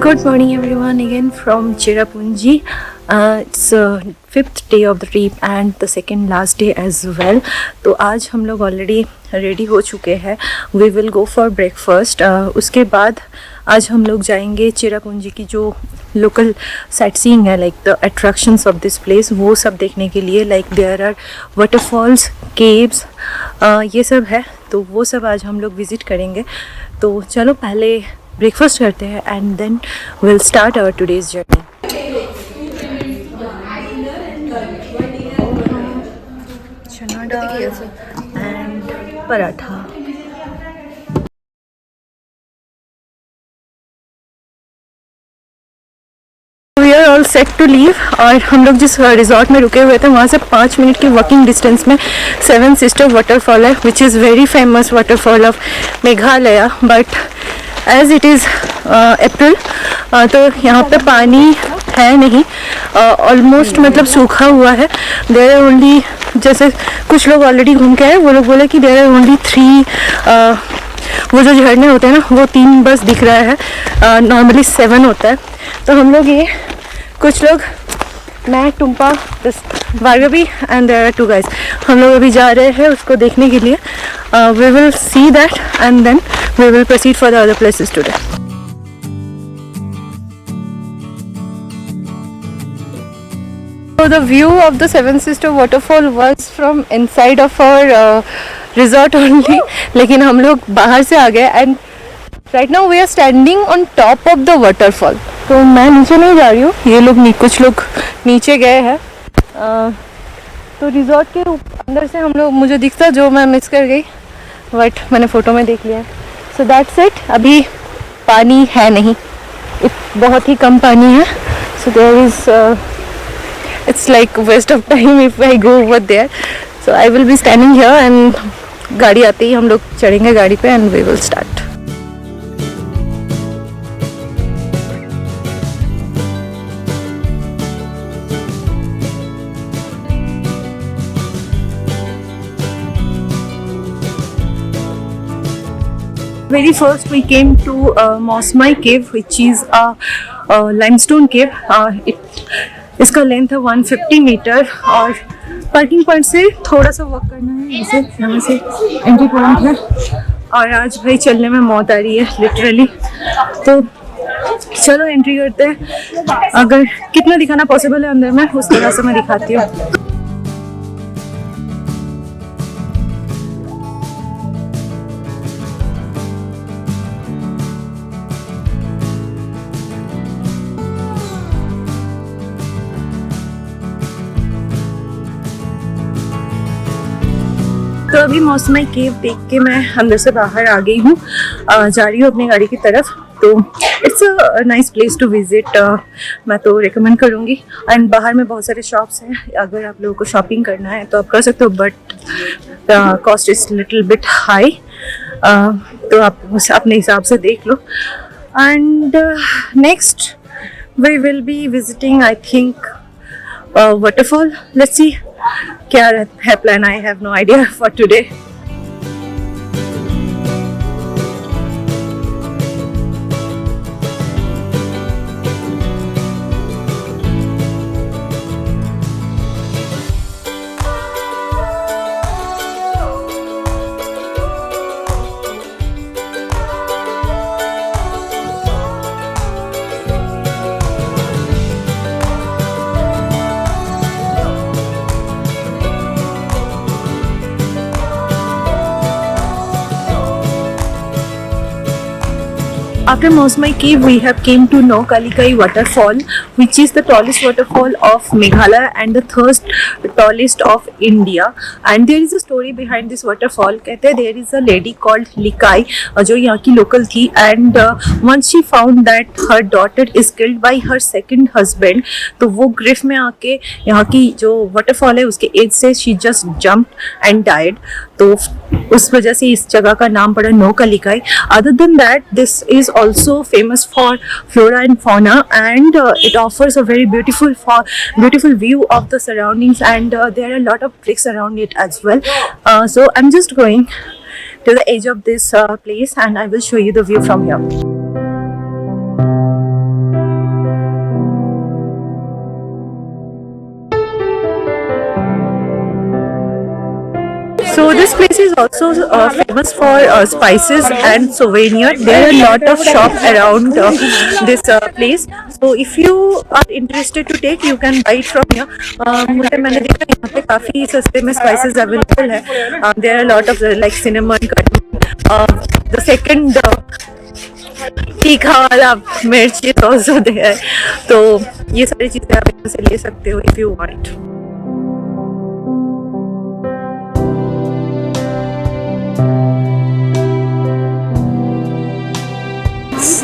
Good morning everyone again from Cherrapunji. It's fifth day of the trip and the second last day as well. तो आज हम लोग already ready हो चुके हैं. We will go for breakfast. उसके बाद आज हम लोग जाएंगे चेरापूंजी की जो लोकल साइट सीइंग है, like the attractions of this place, वो सब देखने के लिए. Like there are waterfalls, caves, ये सब है. तो वो सब आज हम लोग विज़िट करेंगे. तो चलो पहले ब्रेकफास्ट करते हैं and then will start our today's journey. Chana dal and paratha. We are all set to leave. और हम लोग जिस रिजॉर्ट में रुके हुए थे वहाँ से 5 मिनट की वॉकिंग डिस्टेंस में सेवन सिस्टर वाटरफॉल है, which is very famous waterfall of Meghalaya. But as it is April तो यहाँ पे पानी है नहीं, ऑलमोस्ट मतलब सूखा हुआ है. देयर आर ओनली, जैसे कुछ लोग ऑलरेडी घूम के आए, वो लोग बोले कि देयर आर ओनली 3, वो जो झरने होते हैं ना वो 3 बस दिख रहा है. नॉर्मली 7 होता है. तो हम लोग ये कुछ लोग, मैं, Tumpa, Bhargavi and there are 2 guys, हम लोग अभी जा रहे हैं उसको देखने के लिए. We will see that and then we will proceed for the other places today. So the view of the Seven Sister waterfall was from inside of our resort only. लेकिन हम लोग बाहर से आ गए and right now we are standing on top of the waterfall. तो मैं नीचे नहीं जा रही हूँ, ये लोग कुछ लोग नीचे गए हैं. तो रिजॉर्ट के अंदर से हम लोग, मुझे दिखता जो मैं मिस कर गई, बट मैंने फ़ोटो में देख लिया. So that's it. अभी पानी है नहीं, बहुत ही कम पानी है. So there is it's like waste of time if I go over there. So I will be standing here and गाड़ी आते ही हम लोग चढ़ेंगे गाड़ी पे and we will start. Very first we came to Mosmai cave, which is a limestone cave. इसका length है 150 metre और parking point से थोड़ा सा वॉक करना है. यहाँ से एंट्री पॉइंट है. और आज भाई चलने में मौत आ रही है लिटरली. तो चलो एंट्री करते हैं. अगर कितना दिखाना पॉसिबल है अंदर में उस तरह से मैं दिखाती हूँ. तो अभी मौसमी केव देख के मैं अंदर से बाहर आ गई हूँ, जा रही हूँ अपनी गाड़ी की तरफ. तो it's a nice place to visit. मैं तो रिकमेंड करूँगी. एंड बाहर में बहुत सारे शॉप्स हैं, अगर आप लोगों को शॉपिंग करना है तो आप कर सकते हो, but cost is little bit high. तो आप अपने हिसाब से देख लो. And next we will be visiting I think waterfall. Let's see क्या है plan. I have no idea for today. After Mosmai cave, we have came to Naukalikai waterfall, which is the tallest waterfall of Meghalaya and the third tallest of India. And there is a story behind this waterfall. कहते हैं there is a lady called Likai जो यहाँ की local थी, and once she found that her daughter is killed by her second husband, तो वो grief में आके यहाँ की जो waterfall है उसके edge से she just jumped and died. तो उस वजह से इस जगह का नाम पड़ा नौकलिकाई. Other than that, this is also famous for flora and fauna, and it offers a very beautiful view of the surroundings, and there are a lot of bricks around it as well. So I'm just going to the edge of this place and I will show you the view from here. So this place is also famous for spices and souvenir. There are a lot of shop around this place. So if you are interested to take, you can buy it from here. मुझे मैंने देखा यहाँ पे काफी सस्ते में spices available है. There are a lot of like cinnamon, cardamom. The second तीखा वाला मिर्च is also there. तो ये सारी चीजें आप यहाँ से ले सकते हो if you want.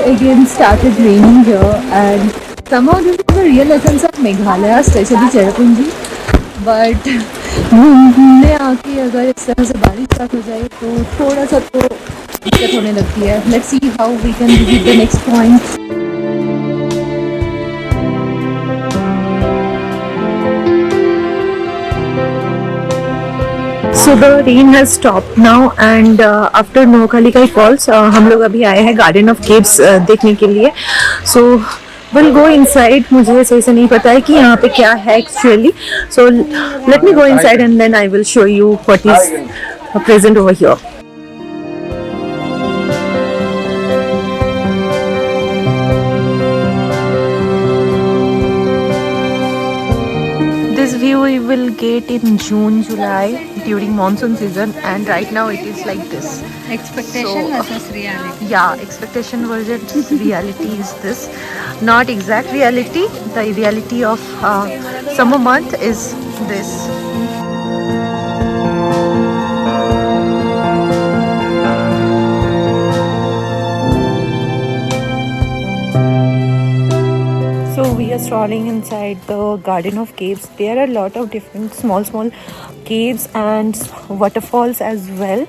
Again started raining here and somehow this is the real essence of Meghalaya, especially Cherrapunji. But घूमने आके अगर इस तरह से बारिश स्टार्ट हो जाए तो थोड़ा सा तो दिक्कत होने लगती है. Let's see how we can visit the next point. So the rain has stopped now and after Noakhalikai Falls हम लोग अभी आए हैं Garden of Caves देखने के लिए. So we'll go inside. मुझे सही से नहीं पता है कि यहाँ पे क्या है actually. So let me go inside and then I will show you what is present over here. This view we will get in June, July during monsoon season, and right now it is like this. Expectation versus reality. Yeah, expectation versus reality is this. Not exact reality. The reality of summer month is this. So we are strolling inside the Garden of Caves. There are a lot of different small caves and waterfalls as well.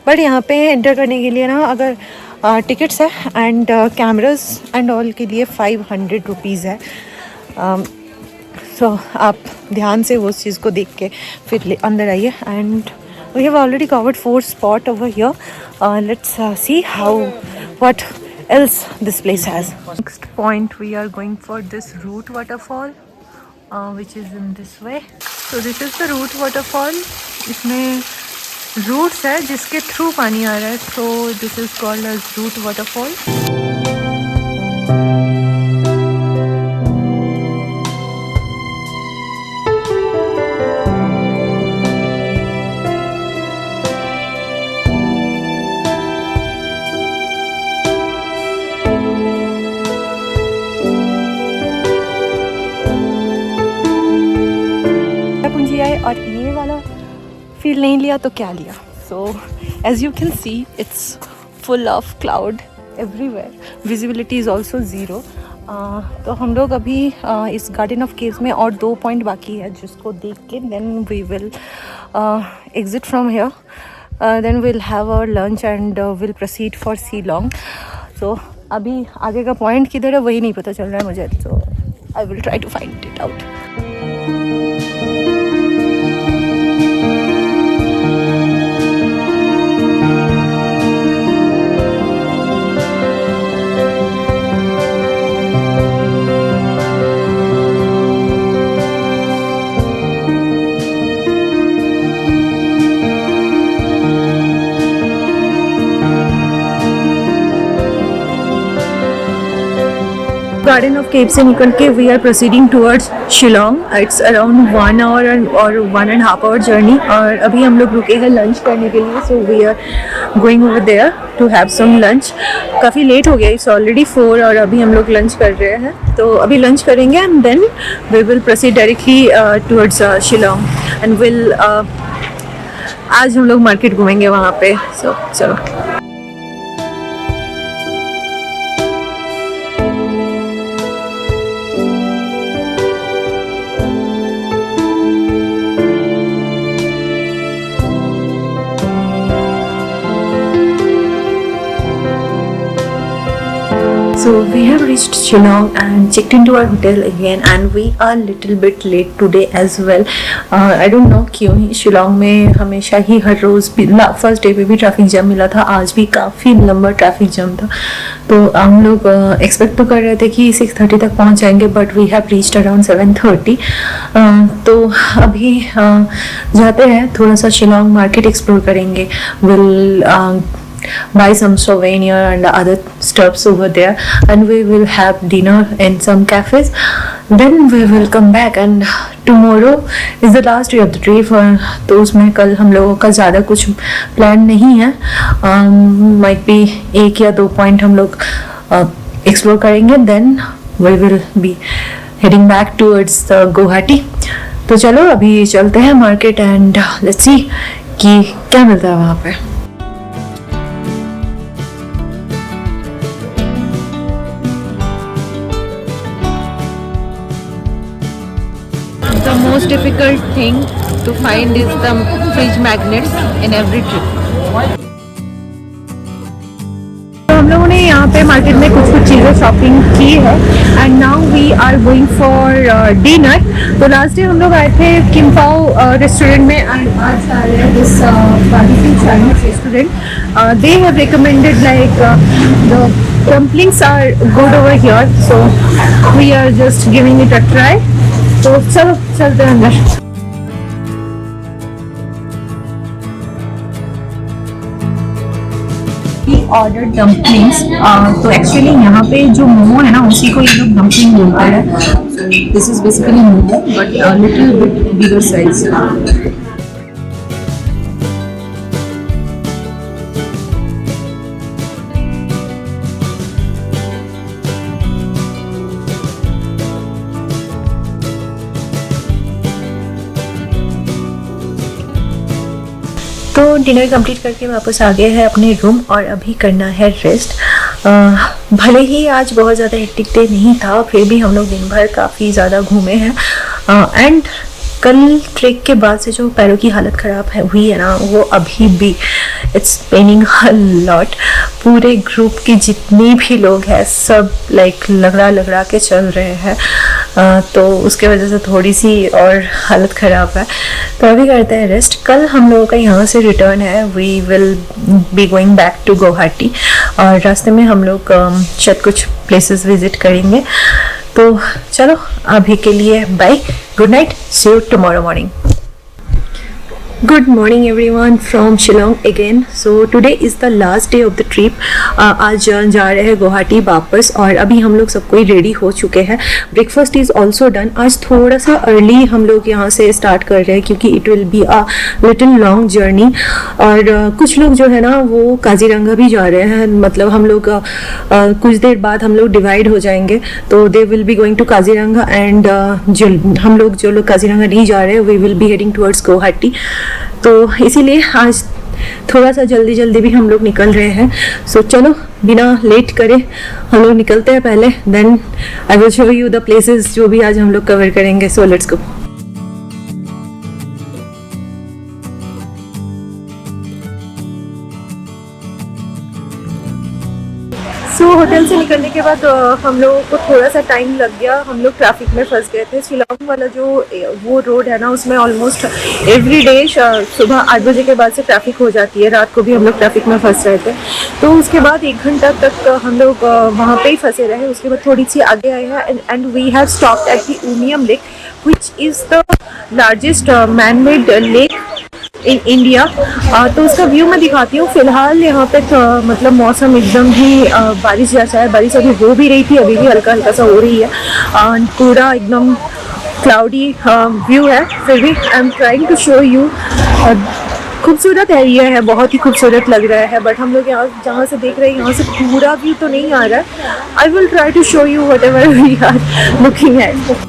But यहाँ पे enter करने के लिए ना अगर tickets है and cameras and all के लिए 500 रुपीज़ है. सो आप ध्यान से उस चीज़ को देख के फिर अंदर आइए. And we have already covered 4 spot over here. Let's see how what else this place has. Next point we are going for this Root waterfall which is in this way. So this is the Root waterfall. इसमें roots है जिसके through पानी आ रहा है. So this is called as Root waterfall. और ये वाला feel नहीं लिया तो क्या लिया. So as you can see it's full of cloud everywhere. Visibility is also zero. तो हम लोग अभी इस गार्डन ऑफ केव्स में और 2 पॉइंट बाकी है जिसको देख के then we will exit from here. Then will have our lunch and will proceed for Shillong. So अभी आगे का पॉइंट किधर है वही नहीं पता चल रहा है मुझे. So I will try to find it out. Garden of Caves से निकल के we are proceeding towards Shillong. It's around 1 hour or 1.5 hour journey. और अभी हम लोग रुके हैं लंच करने के लिए. So we are going over there to have some lunch. काफ़ी लेट हो गया. It's already 4 और अभी हम लोग लंच कर रहे हैं. तो अभी लंच करेंगे and then we will proceed directly towards Shillong and we'll आज हम लोग मार्केट घूमेंगे वहाँ पे. So चलो. So So we have reached Shillong and checked into our hotel again, and we are little bit late today as well. I don't know क्यों ही शिलोंग में हमेशा ही हर रोज़ भी फर्स्ट डे पे भी ट्रैफिक जैम मिला था, आज भी काफ़ी लंबा ट्रैफिक जैम था। तो हम लोग एक्सपेक्ट तो कर रहे थे कि 6:30 तक पहुंच जाएंगे, but we have reached around 7:30। तो अभी जाते हैं, थोड़ा सा शिलोंग मार्केट एक्सप्लोर करेंगे। Will buy some souvenir and other stuffs over there, and we will have dinner in some cafes. Then we will come back, and tomorrow is the last day of the trip. तो उसमें कल हम लोगों का ज़्यादा कुछ plan नहीं है। might be 1 या 2 पॉइंट हम लोग एक्सप्लोर करेंगे। Then we will be heading back towards Guwahati. तो चलो अभी चलते हैं मार्केट एंड लेट्स सी कि क्या मिलता है वहाँ पे। The most difficult thing to find is the fridge magnets in every trip. तो हम लोगों ने यहाँ पे मार्केट में कुछ चीज़ें शॉपिंग की है, and now we are going for dinner. तो लास्ट डे हम लोग आए थे किम्पाओ रेस्टोरेंट में, एंड आज आ रहे हैं this Chinese restaurant. They have recommended like the dumplings are good over here, so we are just giving it a try. तो चलो चलते हैं अंदर। Order dumplings. तो एक्चुअली यहाँ पे जो मोमो है ना, उसी को ये लोग डम्पलिंग बोलते हैं। This is basically momo but little bit bigger size. तो डिनर कंप्लीट करके वापस आ गए हैं अपने रूम, और अभी करना है रेस्ट। भले ही आज बहुत ज़्यादा हेक्टिक डे नहीं था, फिर भी हम लोग दिन भर काफ़ी ज़्यादा घूमे हैं। एंड कल ट्रेक के बाद से जो पैरों की हालत ख़राब हुई है ना, वो अभी भी इट्स पेनिंग अ लॉट। पूरे ग्रुप के जितने भी लोग हैं सब लाइक लगड़ा के चल रहे हैं, तो उसके वजह से थोड़ी सी और हालत ख़राब है। तो अभी करते हैं रेस्ट। कल हम लोगों का यहाँ से रिटर्न है, we will be going back to Guwahati, और रास्ते में हम लोग शायद कुछ प्लेसेस विजिट करेंगे। तो चलो अभी के लिए bye, good night, see you tomorrow morning. Good morning everyone from Shillong again. So today is the last day of the trip. आज जा रहे हैं गुवाहाटी वापस, और अभी हम लोग सब कोई रेडी हो चुके हैं। Breakfast is also done. आज थोड़ा सा अर्ली हम लोग यहाँ से स्टार्ट कर रहे हैं क्योंकि it will be a little long journey. और कुछ लोग जो है ना वो काजीरंगा भी जा रहे हैं, मतलब हम लोग कुछ देर बाद हम लोग डिवाइड हो जाएंगे, तो they will be going to Kaziranga, and हम लोग जो लोग काजीरंगा नहीं जा रहे हैं we will be heading towards Guwahati. तो इसीलिए आज थोड़ा सा जल्दी भी हम लोग निकल रहे हैं। सो चलो बिना लेट करे हम लोग निकलते हैं पहले, then I will show you the places जो भी आज हम लोग कवर करेंगे। सो लेट्स गो। सो होटल से निकलने के बाद हम लोगों को थोड़ा सा टाइम लग गया, हम लोग ट्रैफिक में फंस गए थे। शिलोंग वाला जो वो रोड है ना, उसमें ऑलमोस्ट एवरी डे सुबह 8 बजे के बाद से ट्रैफिक हो जाती है। रात को भी हम लोग ट्रैफिक में फंस रहे थे, तो उसके बाद 1 घंटा तक हम लोग वहाँ पे ही फंसे रहे। उसके बाद थोड़ी सी आगे आए हैं, and we have stopped at the Umiam lake, which is the largest man made lake in India. तो उसका व्यू मैं दिखाती हूँ। फिलहाल यहाँ पे मतलब मौसम एकदम ही बारिश जैसा है, बारिश अभी हो भी रही थी, अभी भी हल्का सा हो रही है, पूरा एकदम क्लाउडी व्यू है। फिर भी I am trying to show you. खूबसूरत एरिया है, बहुत ही खूबसूरत लग रहा है, बट हम लोग यहाँ जहाँ से देख रहे हैं यहाँ से पूरा व्यू तो नहीं आ रहा है। I will try to show you whatever we are looking at.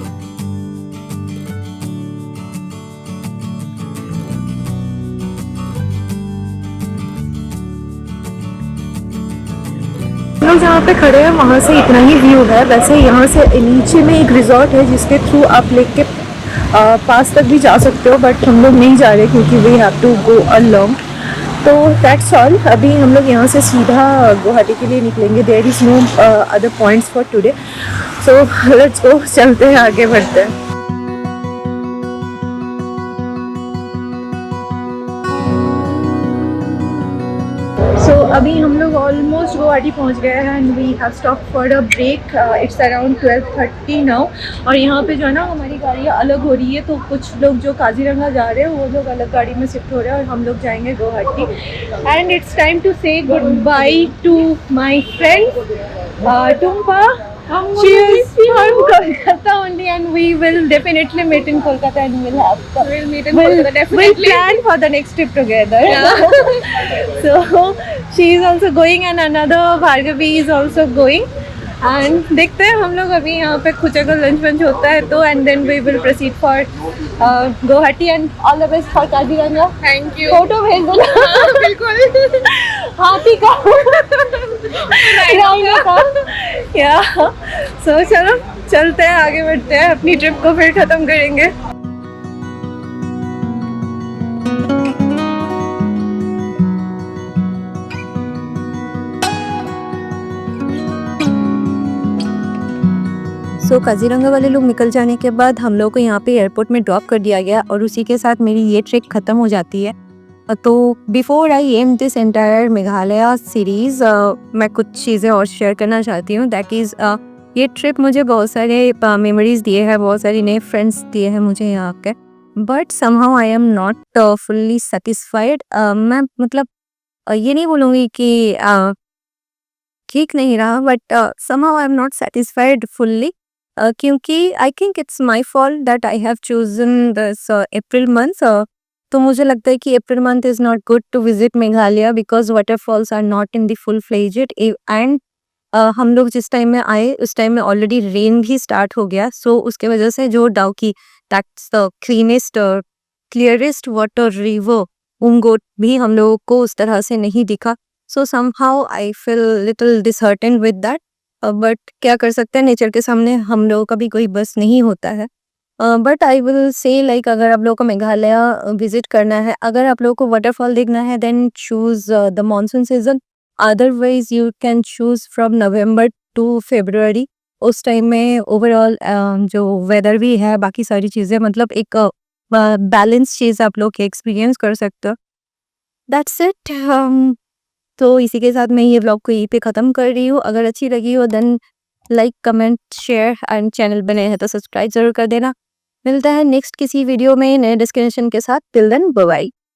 लोग जहाँ पे खड़े हैं वहाँ से इतना ही व्यू है। वैसे यहाँ से नीचे में एक रिजॉर्ट है जिसके थ्रू आप लेक के पास तक भी जा सकते हो, बट हम लोग नहीं जा रहे क्योंकि we have to go along. तो दैट्स ऑल। अभी हम लोग यहाँ से सीधा गुवाहाटी के लिए निकलेंगे। There is no other points for today, so let's go, चलते हैं, आगे बढ़ते हैं। सो अभी हम लोग ऑलमोस्ट गुवाहाटी पहुंच गए हैं and we have stop for a break. It's around 12:30 now. और यहाँ पे जो है ना हमारी गाड़ियाँ अलग हो रही है, तो कुछ लोग जो काजीरंगा जा रहे हैं वो लोग अलग गाड़ी में शिफ्ट हो रहे हैं और हम लोग जाएंगे Guwahati. And it's time to say good bye to my friend Tumpa. She is from Kolkata only, and we will definitely meet in Kolkata, and we'll have We'll meet in Kolkata, definitely. We'll plan for the next trip together. Yeah. So she is also going, and another Bhargavi is also going. And देखते हैं हम लोग अभी यहाँ पे खुचे का lunch वंच होता है तो, and then we will proceed for Guwahati and all the best for Kaziranga. Thank you. Photo भेज देना। बिल्कुल। हाथी का राइनो का या। सो चलो चलते हैं, आगे बढ़ते हैं, अपनी ट्रिप को फिर ख़त्म करेंगे। सो काजीरंगा वाले लोग निकल जाने के बाद हम लोग को यहाँ पे एयरपोर्ट में ड्रॉप कर दिया गया और उसी के साथ मेरी ये ट्रिप ख़त्म हो जाती है। तो before I am this entire Meghalaya series, मैं कुछ चीज़ें और शेयर करना चाहती हूँ। दैट इज़ ये ट्रिप मुझे बहुत सारे मेमोरीज दिए हैं, बहुत सारे नए फ्रेंड्स दिए हैं मुझे यहाँ के, but somehow I am not fully satisfied. मैं मतलब ये नहीं बोलूँगी कि ठीक नहीं रहा, but somehow I am not satisfied fully, क्योंकि I think it's my fault that I have chosen this April month. तो मुझे लगता है कि April month is not good to visit Meghalaya because waterfalls are not in the full fledged, and हम लोग जिस time में आए उस टाइम में ऑलरेडी रेन भी स्टार्ट हो गया। सो उसके वजह से जो Dawki, that's the cleanest clearest water river Umngot, भी हम लोगों को उस तरह से नहीं दिखा। So somehow I feel little disheartened with that, but क्या कर सकते हैं, नेचर के सामने हम लोगों का भी कोई बस नहीं होता है। But I will say like अगर आप लोगों को मेघालय विजिट करना है, अगर आप लोगों को वाटरफॉल देखना है, then choose the monsoon season. Otherwise you can choose from November to February. उस टाइम में ओवरऑल जो वेदर भी है, बाकी सारी चीज़ें, मतलब एक बैलेंस चीज़ आप लोग एक्सपीरियंस कर सकते हो। That's it. तो इसी के साथ मैं ये व्लॉग को यहीं पे ख़त्म कर रही हूँ। अगर अच्छी लगी हो then like, comment, share, and channel बने हैं तो सब्सक्राइब ज़रूर कर देना। मिलता है नेक्स्ट किसी वीडियो में नए डेस्टिनेशन के साथ। Till then bye bye.